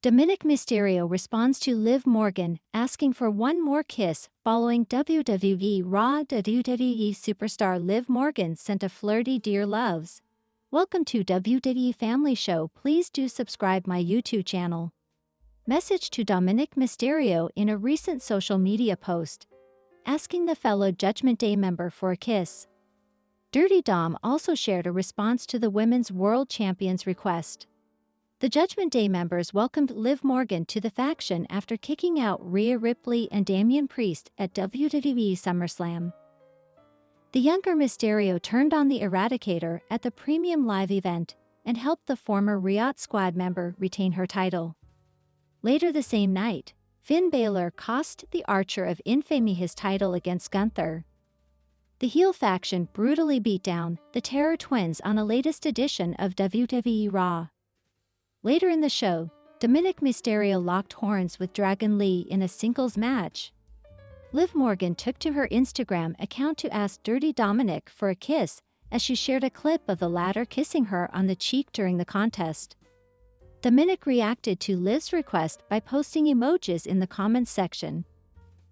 Dominik Mysterio responds to Liv Morgan, asking for one more kiss following WWE Raw. WWE superstar Liv Morgan sent a flirty "Dear Loves. Welcome to WWE Family Show. Please do subscribe my YouTube channel" message to Dominik Mysterio in a recent social media post, asking the fellow Judgment Day member for a kiss. Dirty Dom also shared a response to the Women's World Champion's request. The Judgment Day members welcomed Liv Morgan to the faction after kicking out Rhea Ripley and Damian Priest at WWE SummerSlam. The younger Mysterio turned on the Eradicator at the Premium Live event and helped the former Riot Squad member retain her title. Later the same night, Finn Balor cost the Archer of Infamy his title against Gunther. The heel faction brutally beat down the Terror Twins on a latest edition of WWE Raw. Later in the show, Dominik Mysterio locked horns with Dragon Lee in a singles match. Liv Morgan took to her Instagram account to ask Dirty Dominik for a kiss as she shared a clip of the latter kissing her on the cheek during the contest. Dominik reacted to Liv's request by posting emojis in the comments section.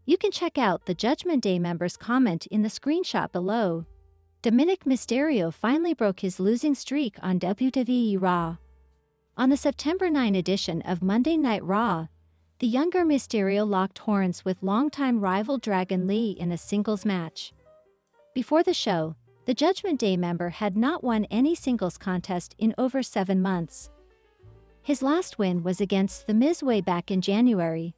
You can check out the Judgment Day members' comment in the screenshot below. Dominik Mysterio finally broke his losing streak on WWE Raw. On the September 9 edition of Monday Night Raw, the younger Mysterio locked horns with longtime rival Dragon Lee in a singles match. Before the show, the Judgment Day member had not won any singles contest in over 7 months. His last win was against The Miz way back in January.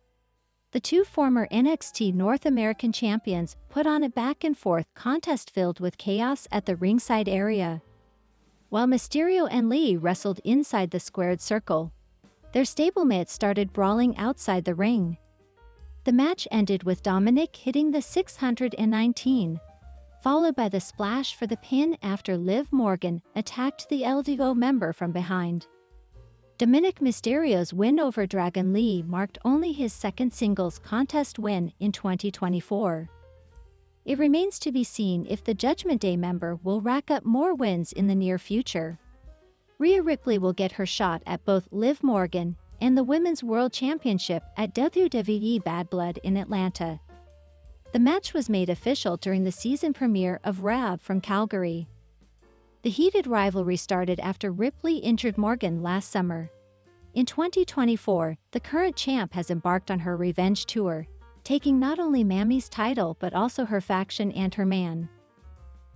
The two former NXT North American champions put on a back-and-forth contest filled with chaos at the ringside area. While Mysterio and Lee wrestled inside the squared circle, their stablemates started brawling outside the ring. The match ended with Dominik hitting the 619, followed by the splash for the pin after Liv Morgan attacked the LDO member from behind. Dominik Mysterio's win over Dragon Lee marked only his second singles contest win in 2024. It remains to be seen if the Judgment Day member will rack up more wins in the near future. Rhea Ripley will get her shot at both Liv Morgan and the Women's World Championship at WWE Bad Blood in Atlanta. The match was made official during the season premiere of Raw from Calgary. The heated rivalry started after Ripley injured Morgan last summer. In 2024, the current champ has embarked on her revenge tour, taking not only Mammy's title but also her faction and her man.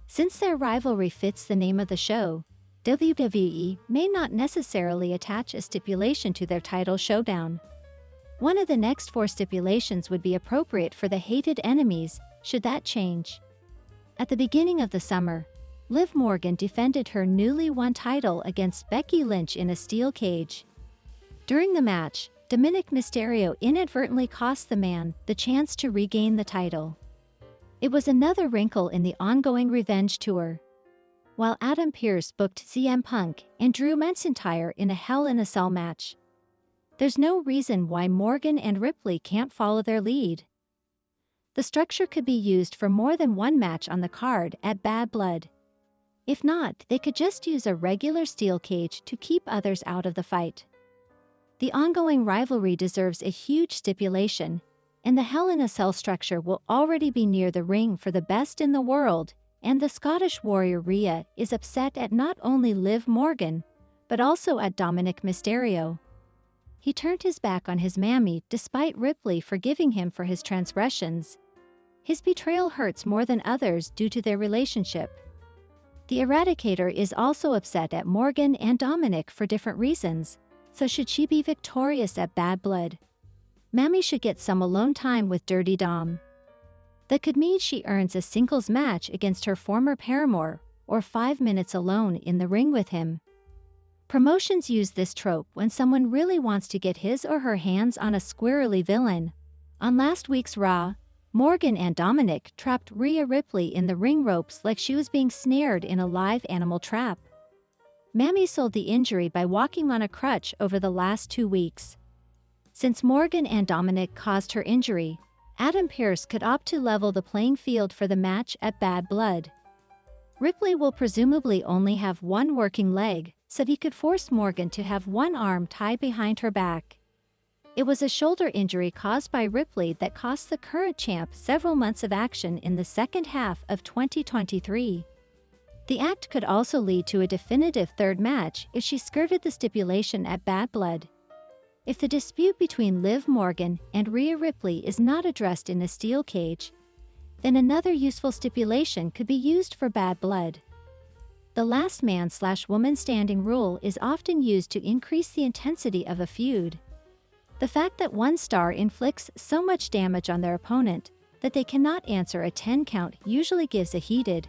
Since their rivalry fits the name of the show, WWE may not necessarily attach a stipulation to their title showdown. One of the next 4 stipulations would be appropriate for the hated enemies, should that change. At the beginning of the summer, Liv Morgan defended her newly won title against Becky Lynch in a steel cage. During the match, Dominik Mysterio inadvertently cost the man the chance to regain the title. It was another wrinkle in the ongoing revenge tour. While Adam Pearce booked CM Punk and Drew McIntyre in a Hell in a Cell match, there's no reason why Morgan and Ripley can't follow their lead. The structure could be used for more than one match on the card at Bad Blood. If not, they could just use a regular steel cage to keep others out of the fight. The ongoing rivalry deserves a huge stipulation, and the Hell in a Cell structure will already be near the ring for the best in the world, and the Scottish warrior Rhea is upset at not only Liv Morgan, but also at Dominik Mysterio. He turned his back on his mammy despite Ripley forgiving him for his transgressions. His betrayal hurts more than others due to their relationship. The Eradicator is also upset at Morgan and Dominik for different reasons. So should she be victorious at Bad Blood, Mammy should get some alone time with Dirty Dom. That could mean she earns a singles match against her former paramour, or 5 minutes alone in the ring with him. Promotions use this trope when someone really wants to get his or her hands on a squirrely villain. On last week's Raw, Morgan and Dominik trapped Rhea Ripley in the ring ropes like she was being snared in a live animal trap. Mammy sold the injury by walking on a crutch over the last 2 weeks. Since Morgan and Dominik caused her injury, Adam Pearce could opt to level the playing field for the match at Bad Blood. Ripley will presumably only have one working leg, so he could force Morgan to have one arm tied behind her back. It was a shoulder injury caused by Ripley that cost the current champ several months of action in the second half of 2023. The act could also lead to a definitive third match if she skirted the stipulation at Bad Blood. If the dispute between Liv Morgan and Rhea Ripley is not addressed in a steel cage, then another useful stipulation could be used for Bad Blood. The last man/woman standing rule is often used to increase the intensity of a feud. The fact that one star inflicts so much damage on their opponent that they cannot answer a 10 count usually gives a heated,